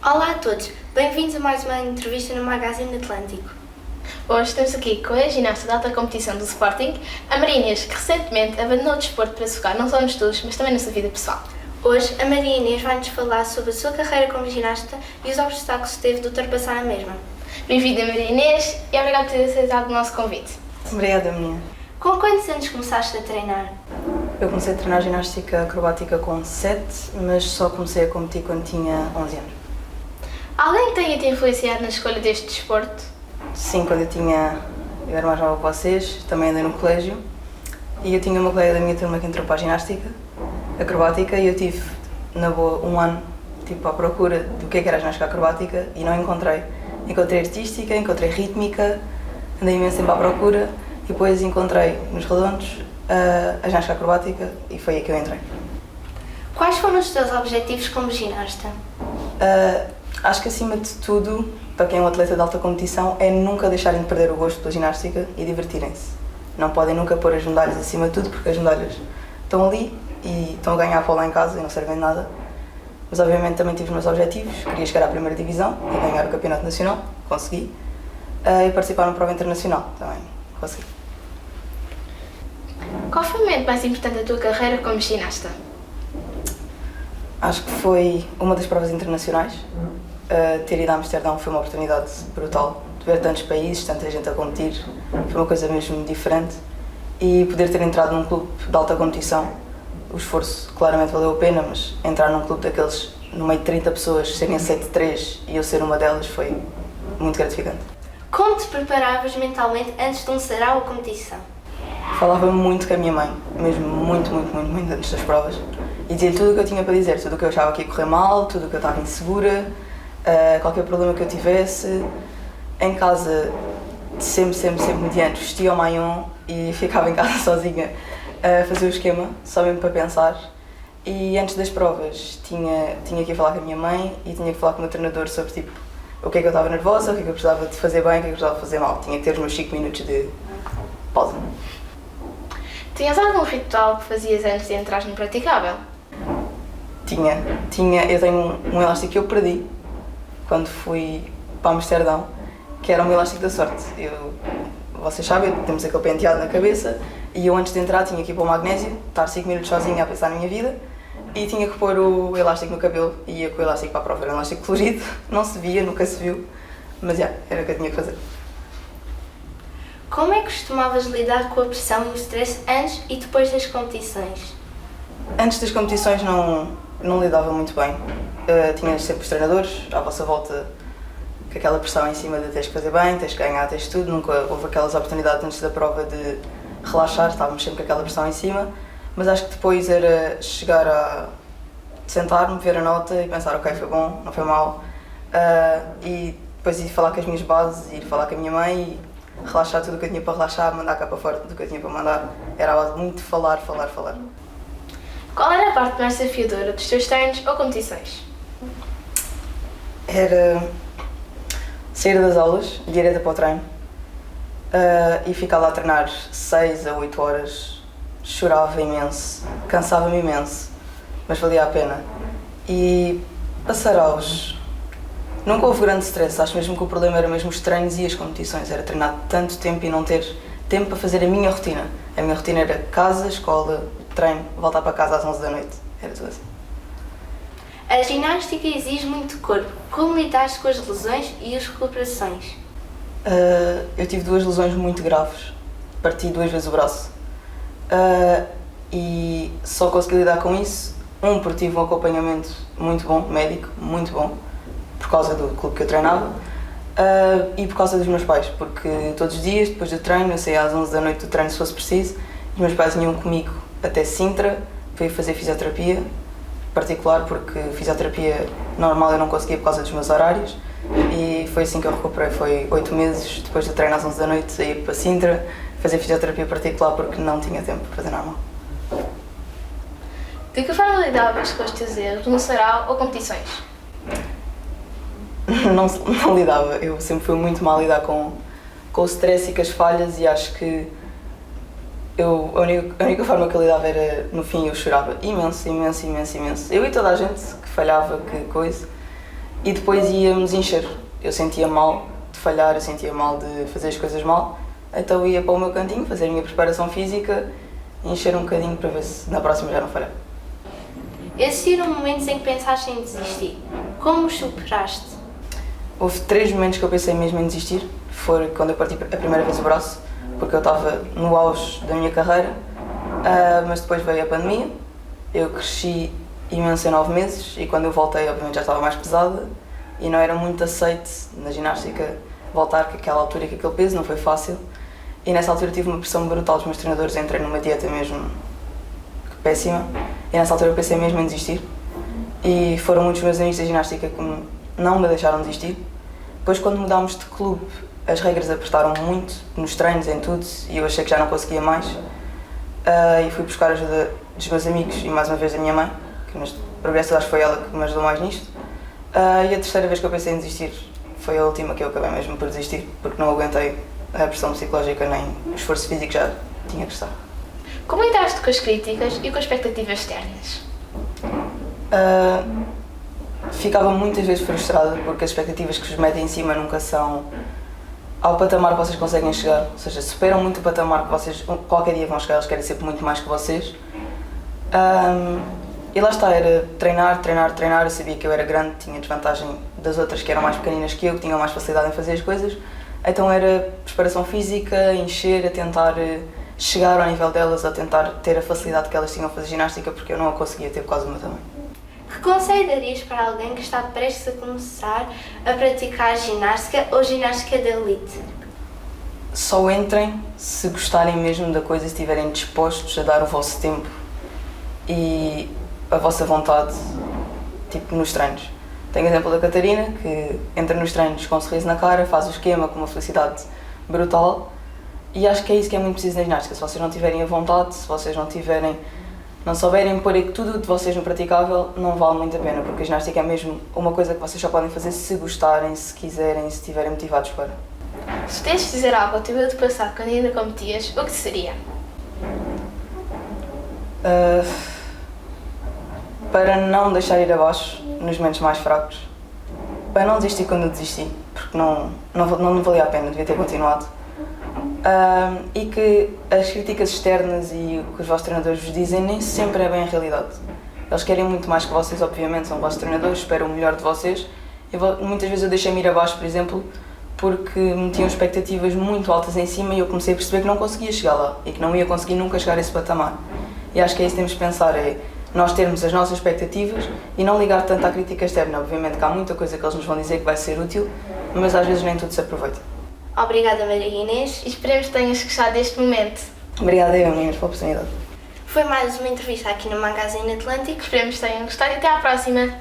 Olá a todos, bem-vindos a mais uma entrevista no Magazine Atlântico. Hoje estamos aqui com a ginasta de alta competição do Sporting, a Maria Inês, que recentemente abandonou o desporto para se focar não só nos estudos, mas também na sua vida pessoal. Hoje, a Maria Inês vai-nos falar sobre a sua carreira como ginasta e os obstáculos que teve de ultrapassar a mesma. Bem-vinda, Maria Inês, e obrigada por ter aceitado o nosso convite. Obrigada, minha. Com quantos anos começaste a treinar? Eu comecei a treinar ginástica acrobática com 7, mas só comecei a competir quando tinha 11 anos. Alguém que tenha te influenciado na escolha deste desporto? Sim, quando eu era mais nova que vocês, também andei no colégio e eu tinha uma colega da minha turma que entrou para a ginástica acrobática e eu tive, na boa, um ano à procura do que era a ginástica acrobática e não encontrei. Encontrei artística, encontrei rítmica, andei imenso tempo à procura e depois encontrei nos Redondos a ginástica acrobática e foi aí que eu entrei. Quais foram os teus objetivos como ginasta? Acho que acima de tudo, para quem é um atleta de alta competição, é nunca deixarem de perder o gosto pela ginástica e divertirem-se. Não podem nunca pôr as medalhas acima de tudo, porque as medalhas estão ali e estão a ganhar para lá em casa e não servem de nada. Mas obviamente também tive os meus objetivos, queria chegar à primeira divisão e ganhar o campeonato nacional, consegui. E participar numa prova internacional, também consegui. Qual foi o momento mais importante da tua carreira como ginasta? Acho que foi uma das provas internacionais. Ter ido a Amsterdão foi uma oportunidade brutal de ver tantos países, tanta gente a competir, foi uma coisa mesmo diferente. E poder ter entrado num clube de alta competição, o esforço claramente valeu a pena, mas entrar num clube daqueles, no meio de 30 pessoas, serem 7-3 e eu ser uma delas foi muito gratificante. Como te preparavas mentalmente antes de um sarau ou competição? Falava muito com a minha mãe, mesmo muito antes das provas, e dizia-lhe tudo o que eu tinha para dizer, tudo o que eu achava que ia correr mal, tudo o que eu estava insegura, qualquer problema que eu tivesse. Em casa, sempre mediante, vestia o maillot e ficava em casa sozinha a fazer o esquema, só mesmo para pensar. E antes das provas tinha que ir falar com a minha mãe e tinha que falar com o meu treinador sobre o que é que eu estava nervosa, o que é que eu precisava de fazer bem, o que é que eu precisava de fazer mal. Tinha que ter os meus 5 minutos de pausa. Tinhas algum ritual que fazias antes de entrar no praticável? Eu tenho um elástico que eu perdi quando fui para Amsterdão, que era um elástico da sorte. Vocês sabem, temos aquele penteado na cabeça e eu antes de entrar tinha que ir para o magnésio, estar 5 minutos sozinha a pensar na minha vida e tinha que pôr o elástico no cabelo e ia com o elástico para a prova. Era um elástico colorido, não se via, nunca se viu, mas era o que eu tinha que fazer. Como é que costumavas lidar com a pressão e o stress antes e depois das competições? Antes das competições não lidava muito bem. Tinha sempre os treinadores à vossa volta com aquela pressão em cima de tens que fazer bem, tens que ganhar, tens tudo. Nunca houve aquelas oportunidades antes da prova de relaxar, estávamos sempre com aquela pressão em cima. Mas acho que depois era chegar a sentar-me, ver a nota e pensar, ok, foi bom, não foi mal. E depois ir falar com as minhas bases, ir falar com a minha mãe e relaxar tudo o que eu tinha para relaxar, mandar cá para fora tudo o que eu tinha para mandar. Era a base de muito falar. Qual era a parte mais desafiadora dos teus treinos ou competições? Era sair das aulas, direto para o treino e ficar lá a treinar 6 a 8 horas. Chorava imenso, cansava-me imenso, mas valia a pena. E passar aos... Nunca houve grande stress, acho mesmo que o problema era mesmo os treinos e as competições. Era treinar tanto tempo e não ter tempo para fazer a minha rotina. A minha rotina era casa, escola, treino, voltar para casa às 11 da noite. Era tudo assim. A ginástica exige muito corpo. Como lidaste com as lesões e as recuperações? Eu tive 2 lesões muito graves. Parti 2 vezes o braço. E só consegui lidar com isso, porque tive um acompanhamento muito bom, médico, muito bom, por causa do clube que eu treinava, e por causa dos meus pais, porque todos os dias, depois do treino, eu saía às 11 da noite do treino se fosse preciso, os meus pais vinham comigo até Sintra para ir fazer fisioterapia, particular porque fisioterapia normal eu não conseguia por causa dos meus horários, e foi assim que eu recuperei. Foi 8 meses depois do treino às 11 da noite, sair para Sintra, fazer fisioterapia particular porque não tinha tempo para fazer normal. De que forma lidavas com os teus erros no sarau ou competições? Não lidava, eu sempre fui muito mal a lidar com o stress e com as falhas e acho que a única forma que eu lidava era, no fim, eu chorava imenso. Eu e toda a gente que falhava, que coisa, e depois íamos encher. Eu sentia mal de falhar, eu sentia mal de fazer as coisas mal, então ia para o meu cantinho fazer a minha preparação física e encher um bocadinho para ver se na próxima já não falhar. Existiram momentos em que pensaste em desistir. Como os superaste? Houve 3 momentos que eu pensei mesmo em desistir. Foi quando eu parti a primeira vez o braço, porque eu estava no auge da minha carreira, mas depois veio a pandemia, eu cresci imenso em 9 meses e quando eu voltei, obviamente já estava mais pesada e não era muito aceite na ginástica voltar com aquela altura e com aquele peso, não foi fácil. E nessa altura tive uma pressão brutal dos meus treinadores, entrei numa dieta mesmo péssima e nessa altura eu pensei mesmo em desistir. E foram muitos meus amigos da ginástica que não me deixaram desistir. Depois, quando mudámos de clube, as regras apertaram muito, nos treinos, em tudo, e eu achei que já não conseguia mais. E fui buscar ajuda dos meus amigos e mais uma vez da minha mãe, que neste progresso acho que foi ela que me ajudou mais nisto. E a terceira vez que eu pensei em desistir foi a última que eu acabei mesmo por desistir, porque não aguentei a pressão psicológica nem o esforço físico que já tinha que estar. Como lidaste com as críticas e com as expectativas externas? Ficava muitas vezes frustrada porque as expectativas que vos metem em cima nunca são ao patamar que vocês conseguem chegar, ou seja, superam muito o patamar que vocês qualquer dia vão chegar, eles querem sempre muito mais que vocês. E lá está, era treinar, eu sabia que eu era grande, tinha desvantagem das outras que eram mais pequeninas que tinham mais facilidade em fazer as coisas, então era preparação física, encher, a tentar chegar ao nível delas, a tentar ter a facilidade que elas tinham a fazer ginástica, porque eu não a conseguia ter por causa do meu tamanho. Que conselho darias para alguém que está prestes a começar a praticar ginástica ou ginástica de elite? Só entrem se gostarem mesmo da coisa, se estiverem dispostos a dar o vosso tempo e a vossa vontade, tipo, nos treinos. Tenho o exemplo da Catarina, que entra nos treinos com um sorriso na cara, faz o esquema com uma felicidade brutal e acho que é isso que é muito preciso na ginástica. Se vocês não tiverem a vontade, se vocês não souberem pôr tudo de vocês no praticável, não vale muito a pena, porque a ginástica é mesmo uma coisa que vocês só podem fazer se gostarem, se quiserem, se estiverem motivados para. Se pudesses dizer algo ao teu eu de passado quando ainda competias, o que seria? Para não deixar ir abaixo nos momentos mais fracos, para não desistir quando eu desisti, porque não valia a pena, devia ter continuado. E que as críticas externas e o que os vossos treinadores vos dizem nem sempre é bem a realidade. Eles querem muito mais que vocês, obviamente, são vossos treinadores, esperam o melhor de vocês. Muitas vezes eu deixei-me ir abaixo, por exemplo, porque me tinham expectativas muito altas em cima e eu comecei a perceber que não conseguia chegar lá e que não ia conseguir nunca chegar a esse patamar. E acho que é isso que temos de pensar, é nós termos as nossas expectativas e não ligar tanto à crítica externa. Obviamente que há muita coisa que eles nos vão dizer que vai ser útil, mas às vezes nem tudo se aproveita. Obrigada, Maria Inês. E esperemos que tenhas gostado deste momento. Obrigada, meninas, pela oportunidade. Foi mais uma entrevista aqui no Magazine Atlântico. Esperemos que tenham gostado e até à próxima!